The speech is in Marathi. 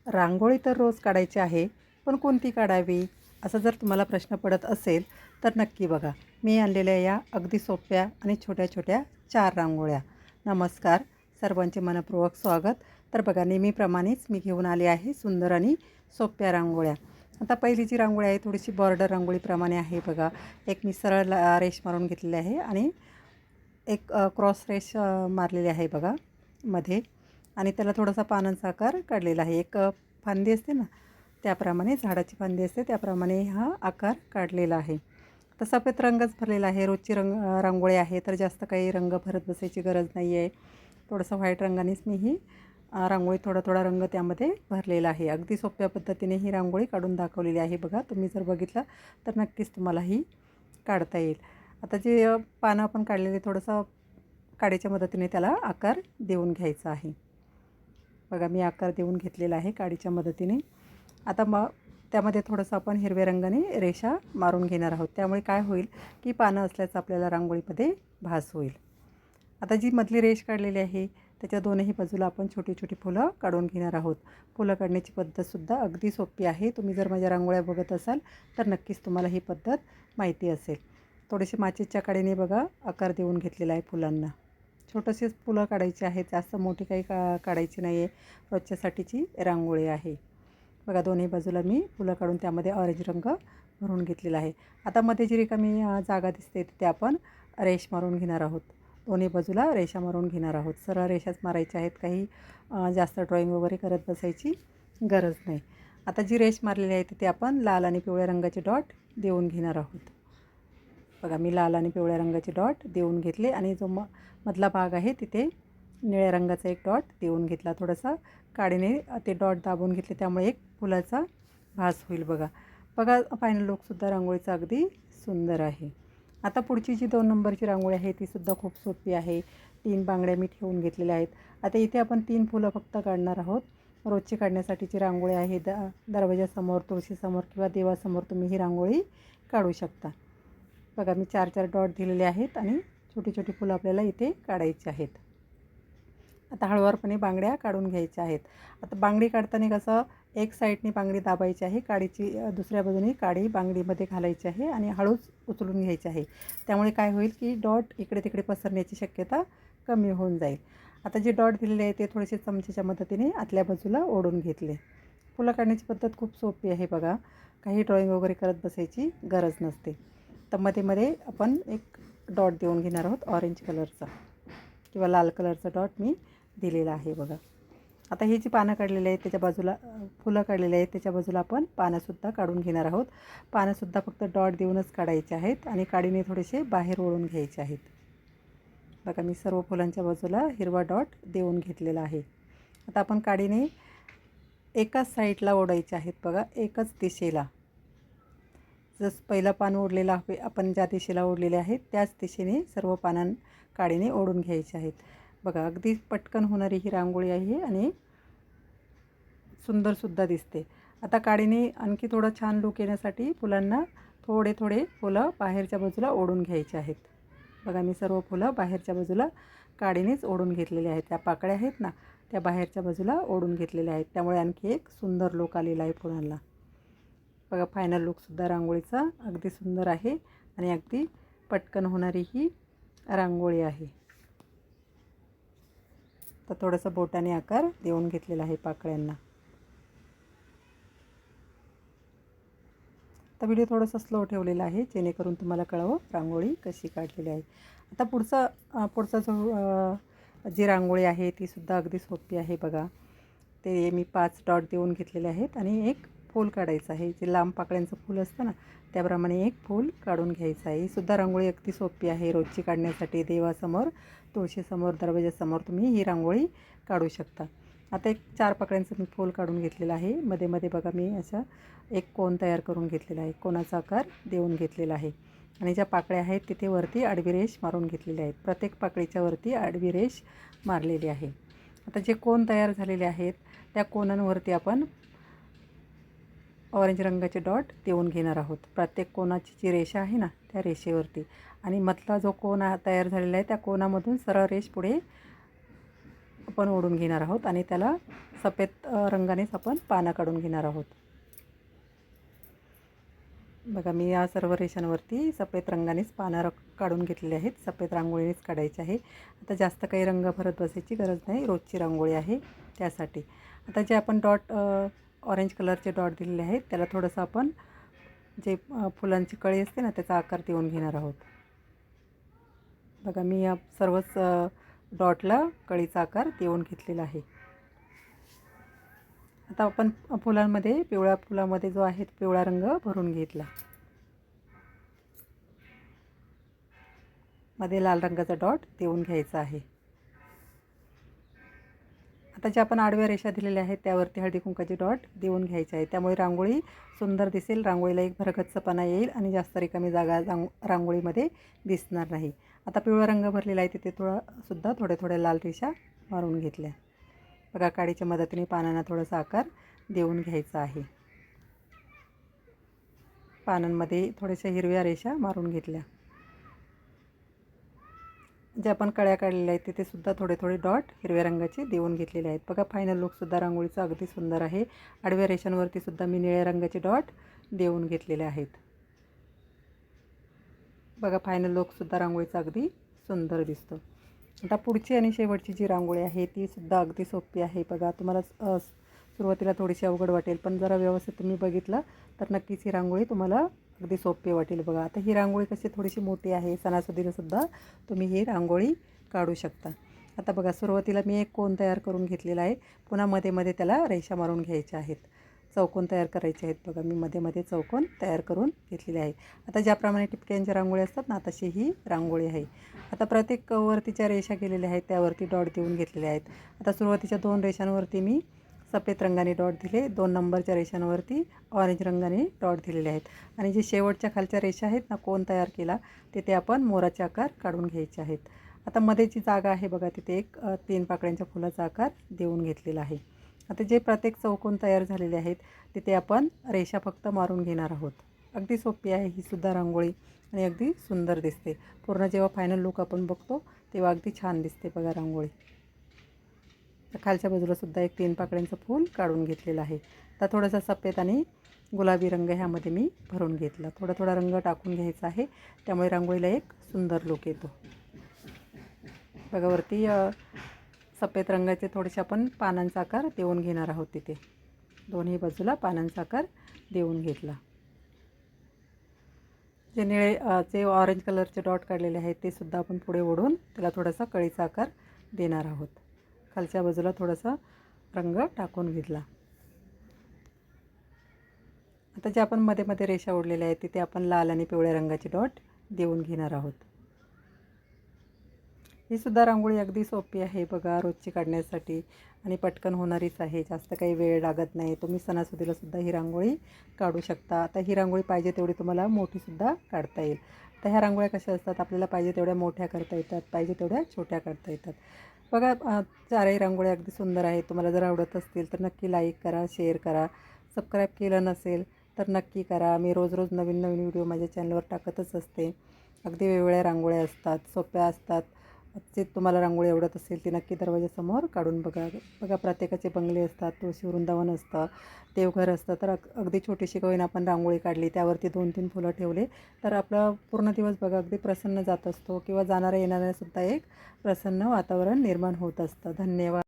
रांगोळी तर रोज काढायची आहे, पण कोणती काढावी? असा जर तुम्हाला प्रश्न पडत असेल, तर नक्की बघा. मी आणलेल्या या अगदी सोप्या आणि छोट्या-छोट्या 4 रांगोळ्या. नमस्कार, सर्वांचे मनःपूर्वक स्वागत. तर बघा, नेहमीप्रमाणेच मी घेऊन आले आहे सुंदर आणि सोप्या रांगोळ्या. आता पहिली जी रांगोळी आहे, थोडीशी बॉर्डर रांगोळीप्रमाणे आहे बघा. एक मी सरळ रेष मारून घेतलेली आहे आणि एक क्रॉस रेष मारलेली आहे बघा मध्ये. आणि त्याला थोडासा पानांचा आकार काढलेला आहे. एक फांदी असते ना, त्याप्रमाणे झाडाची फांदी असते त्याप्रमाणे हा आकार काढलेला आहे. तर सफेद रंगच भरलेला आहे. रोजची रांगोळी आहे, तर जास्त काही रंग भरत बसायची गरज नाही आहे. थोडंसं व्हाईट रंगानेच मी ही रांगोळी थोडा रंग त्यामध्ये भरलेला आहे. अगदी सोप्या पद्धतीने ही रांगोळी काढून दाखवलेली आहे बघा. तुम्ही जर बघितलं तर नक्कीच तुम्हाला ही काढता येईल. आता जे पानं आपण काढलेले, थोडंसं काडीच्या मदतीने त्याला आकार देऊन घ्यायचा आहे. बघा, मी आकार देऊन घेतलेला आहे काडीच्या मदतीने. आता मग त्यामध्ये थोडंसं आपण हिरव्या रंगाने रेषा मारून घेणार आहोत. त्यामुळे काय होईल की पानं असल्याचं आपल्याला रांगोळीमध्ये भास होईल. आता जी मधली रेष काढलेली आहे, त्याच्या दोनही बाजूला आपण छोटी छोटी फुलं काढून घेणार आहोत. फुलं काढण्याची पद्धतसुद्धा अगदी सोपी आहे. तुम्ही जर माझ्या रांगोळ्या बघत असाल तर नक्कीच तुम्हाला ही पद्धत माहिती असेल. थोडेसे माचीच्या काडीने बघा आकार देऊन घेतलेला आहे फुलांना. छोटेसेच फुलं काढायची आहेत, जास्त मोठी काही काढायची नाही आहे. रोजच्यासाठीची रांगोळी आहे. बघा, दोन्ही बाजूला मी फुलं काढून त्यामध्ये ऑरेंज रंग भरून घेतलेला आहे. आता मध्ये जी रिकामी जागा दिसते तिथे आपण रेष मारून घेणार आहोत. दोन्ही बाजूला रेषा मारून घेणार आहोत. सरळ रेषाच मारायच्या आहेत, काही जास्त ड्रॉईंग वगैरे करत बसायची गरज नाही. आता जी रेष मारलेली आहे तिथे आपण लाल आणि पिवळ्या रंगाचे डॉट देऊन घेणार आहोत. बघा, मी लाल आणि पिवळ्या रंगाचे डॉट देऊन घेतले आणि जो मधला भाग आहे तिथे निळ्या रंगाचा एक डॉट देऊन घेतला. थोडासा काडीने ते डॉट दाबून घेतले, त्यामुळे एक फुलाचा भास होईल बघा. बघा, फायनल लुकसुद्धा रांगोळीचा अगदी सुंदर आहे. आता पुढची जी 2 नंबरची रांगोळी आहे तीसुद्धा खूप सोपी आहे. 3 बांगड्या मी ठेवून घेतलेल्या आहेत. आता इथे आपण 3 फुलं फक्त काढणार आहोत. रोजची काढण्यासाठीची रांगोळी आहे. दरवाजासमोर, तुळशीसमोर किंवा देवासमोर तुम्ही ही रांगोळी काढू शकता. बघा, मी 4 डॉट दिलेले आहेत आणि छोटी छोटी फुलं आपल्याला इथे काढायची आहेत. आता हळूवारपणे बांगड्या काढून घ्यायच्या आहेत. आता बांगडी काढताना कसं, एक साईडने बांगडी दाबायची आहे, काडीची दुसऱ्या बाजूने काडी बांगडीमध्ये घालायची आहे आणि हळूच उचलून घ्यायची आहे. त्यामुळे काय होईल की डॉट इकडे तिकडे पसरण्याची शक्यता कमी होऊन जाईल. आता जे डॉट दिलेले आहे ते थोडेसे चमचेच्या मदतीने आतल्या बाजूला ओढून घेतले. फुलं काढण्याची पद्धत खूप सोपी आहे बघा. काही ड्रॉईंग वगैरे करत बसायची गरज नसते. तर मध्ये आपण एक डॉट देऊन घेणार आहोत ऑरेंज कलरचा किंवा लाल कलरचा डॉट मी दिलेला आहे बघा. आता ही जी पानं काढलेली आहेत त्याच्या बाजूला फुलं काढलेली आहेत त्याच्या बाजूला आपण पानंसुद्धा काढून घेणार आहोत. पानंसुद्धा फक्त डॉट देऊनच काढायचे आहेत आणि काडीने थोडेसे बाहेर ओढून घ्यायचे आहेत. बघा, मी सर्व फुलांच्या बाजूला हिरवा डॉट देऊन घेतलेला आहे. आता आपण काडीने एकाच साईडला ओढायचे आहेत बघा, एकच दिशेला. जसं पहिलं पान ओढलेलं आहे, आपण ज्या दिशेला ओढलेले आहेत त्याच दिशेने सर्व काडीने ओढून घ्यायचे आहेत. बघा, अगदी पटकन होणारी ही रांगोळी आहे आणि सुंदरसुद्धा दिसते. आता काडीने आणखी थोडं छान लूक येण्यासाठी फुलांना थोडे थोडे फुलं बाहेरच्या बाजूला ओढून घ्यायचे आहेत. बघा, मी सर्व फुलं बाहेरच्या बाजूला काडीनेच ओढून घेतलेले आहेत. त्या पाकळ्या आहेत ना, त्या बाहेरच्या बाजूला ओढून घेतलेल्या आहेत. त्यामुळे आणखी एक सुंदर लूक आलेला आहे फुलांना. बघा, फायनल लुकसुद्धा रांगोळीचा अगदी सुंदर आहे आणि अगदी पटकन होणारी ही रांगोळी आहे. तर थोडंसं बोटाने आकार देऊन घेतलेला आहे पाकळ्यांना. तर व्हिडिओ थोडासा स्लो ठेवलेला आहे जेणेकरून तुम्हाला कळावं रांगोळी कशी काढलेली आहे. आता पुढचा जो जी रांगोळी आहे तीसुद्धा अगदी सोपी आहे बघा. ते मी 5 डॉट देऊन घेतलेले आहेत आणि एक फूल काढायचं आहे. जे लांब पाकळ्यांचं फूल असतं ना, त्याप्रमाणे एक फूल काढून घ्यायचं आहे. ही सुद्धा रांगोळी अगदी सोपी आहे रोजची काढण्यासाठी. देवासमोर, तुळशीसमोर, दरवाजासमोर तुम्ही ही रांगोळी काढू शकता. आता एक 4 पाकळ्यांचं मी फूल काढून घेतलेलं आहे. मध्ये मध्ये बघा, मी असा एक कोन तयार करून घेतलेला आहे. कोनाचा आकार देऊन घेतलेला आहे आणि ज्या पाकळ्या आहेत तिथे वरती आडवी रेष मारून घेतलेल्या आहेत. प्रत्येक पाकळीच्या वरती आडवी रेष मारलेली आहे. आता जे कोन तयार झालेले आहेत त्या कोनांवरती आपण ऑरेंज रंगाचे डॉट देऊन घेणार आहोत. प्रत्येक कोनाची जी रेषा आहे ना त्या रेषेवरती, आणि मधला जो कोन तयार झालेला आहे त्या कोनामधून सरळ रेष पुढे आपण ओढून घेणार आहोत आणि त्याला सफेद रंगानेच आपण पानं काढून घेणार आहोत. बघा मी या सर्व रेषांवरती सफेद रंगानेच पानं काढून घेतलेली आहेत. सफेद रांगोळीनेच काढायची आहे. आता जास्त काही रंग भरत बसायची गरज नाही, रोजची रांगोळी आहे त्यासाठी. आता जे आपण डॉट ऑरेंज कलरचे डॉट दिलेले आहेत त्याला थोडंसं आपण जे फुलांची कळी असते ना त्याचा आकार देऊन घेणार आहोत. बघा मी या सर्वच डॉटला कळीचा आकार देऊन घेतलेला आहे. आता आपण फुलांमध्ये पिवळ्या फुलामध्ये जो आहे पिवळा रंग भरून घेतला. मध्ये लाल रंगाचा डॉट देऊन घ्यायचा आहे. आता जे आपण आडव्या रेषा दिलेल्या आहेत त्यावरती हळदी कुंकाचे डॉट देऊन घ्यायचे आहे. त्यामुळे रांगोळी सुंदर दिसेल, रांगोळीला एक भरगच्चपणा येईल आणि जास्त रिकामी जागा रांगोळीमध्ये दिसणार नाही. आता पिवळा रंग भरलेला आहे तिथे थोड्या थोड्या लाल रेषा मारून घेतल्या. बघा काडीच्या मदतीने पानांना थोडासा आकार देऊन घ्यायचा आहे. पानांमध्ये थोड्याशा हिरव्या रेषा मारून घेतल्या. जे आपण कळ्या काढलेल्या आहेत तिथे सुद्धा थोडे डॉट हिरव्या रंगाचे देऊन घेतलेले आहेत. बघा फायनल लुकसुद्धा रांगोळीचा अगदी सुंदर आहे. आडव्या रेषांवरती सुद्धा मी निळ्या रंगाचे डॉट देऊन घेतलेले आहेत. बघा फायनल लुकसुद्धा रांगोळीचा अगदी सुंदर दिसतो. आता पुढची आणि शेवटची जी रांगोळी आहे ती सुद्धा अगदी सोपी आहे. बघा तुम्हाला सुरुवातीला थोडीशी अवघड वाटेल, पण जरा व्यवस्थित तुम्ही बघितलं तर नक्कीच ही रांगोळी तुम्हाला अगदी सोपी वाटेल. बघा आता ही रांगोळी कशी थोडीशी मोठी आहे, सणासुदीलासुद्धा तुम्ही ही रांगोळी काढू शकता. आता बघा सुरुवातीला मी एक कोन तयार करून घेतलेला आहे. पुन्हा मध्ये त्याला रेषा मारून घ्यायच्या आहेत, चौकोन तयार करायचे आहेत. बघा मी मध्ये चौकोन तयार करून घेतलेले आहे. आता ज्याप्रमाणे टिपक्यांच्या रांगोळी असतात ना तशी ही रांगोळी आहे. आता प्रत्येक वरतीच्या रेषा केलेल्या आहेत त्यावरती डॉट देऊन घेतलेले आहेत. आता सुरुवातीच्या 2 रेषांवरती मी सफेद रंगाने डॉट दिले, 2 नंबरच्या रेषांवरती ऑरेंज रंगाने डॉट दिलेले आहेत. आणि जे शेवटच्या खालच्या रेषा आहेत ना कोन तयार केला तिथे आपण मोराचे आकार काढून घ्यायचे आहेत. आता मध्ये जी जागा आहे बघा तिथे एक 3 पाकळ्यांच्या फुलाचा आकार देऊन घेतलेला आहे. आता जे प्रत्येक चौकोन तयार झालेले आहेत तिथे आपण रेषा फक्त मारून घेणार आहोत. अगदी सोपी आहे ही सुद्धा रांगोळी आणि अगदी सुंदर दिसते. पूर्ण जेव्हा फायनल लुक आपण बघतो तेव्हा अगदी छान दिसते बघा रांगोळी. खालच्या बाजूला सुद्धा एक 3 पाकळ्यांचं फूल काढून घेतलेलं आहे. आता थोडासा सफेद आणि गुलाबी रंग ह्यामध्ये मी भरून घेतला. थोडा रंग टाकून घ्यायचा आहे त्यामुळे रांगोळीला एक सुंदर लुक येतो. बघा वरती सफेद रंगाचे थोडेसे आपण पानांचा आकार देऊन घेणार आहोत. तिथे दोन्ही बाजूला पानांचा आकार देऊन घेतला. जे ऑरेंज कलरचे डॉट काढलेले आहेत ते सुद्धा आपण पुढे ओढून त्याला थोडासा कळीचा आकार देणार आहोत. खालच्या बाजूला थोडासा रंग टाकून घेतला. आता जे आपण मध्ये रेषा ओढलेल्या आहेत तिथे आपण लाल आणि पिवळ्या रंगाचे डॉट देऊन घेणार आहोत. ही सुद्धा रांगोळी अगदी सोपी आहे बघा, रोजची काढण्यासाठी आणि पटकन होणारीच आहे. जास्त काही वेळ लागत नाही. तुम्ही सणासुदीलासुद्धा ही रांगोळी काढू शकता. आता ही रांगोळी पाहिजे तेवढी तुम्हाला मोठीसुद्धा काढता येईल. तर ह्या रांगोळ्या कशा असतात, आपल्याला पाहिजे तेवढ्या मोठ्या करता येतात, पाहिजे तेवढ्या छोट्या करता येतात. बघा चारही रांगोळ्या अगदी सुंदर आहेत. तुम्हाला जर आवडत असतील तर नक्की लाईक करा, शेअर करा. सबस्क्राईब केलं नसेल तर नक्की करा. मी रोज नवीन व्हिडिओ माझ्या चॅनलवर टाकतच असते. अगदी वेगवेगळ्या रांगोळ्या असतात, सोप्या असतात. जे तुम्हाला रांगोळी आवडत असेल ती नक्की दरवाजासमोर काढून बघा प्रत्येकाचे बंगले असतात, तुळशी वृंदावन असतं, देवघर असतं. तर अगदी छोटीशी का होईना आपण रांगोळी काढली, त्यावरती 2-3 फुलं ठेवले तर आपला पूर्ण दिवस बघा अगदी प्रसन्न जात असतो किंवा जाणाऱ्या येणाऱ्यासुद्धा एक प्रसन्न वातावरण निर्माण होत असतं. धन्यवाद.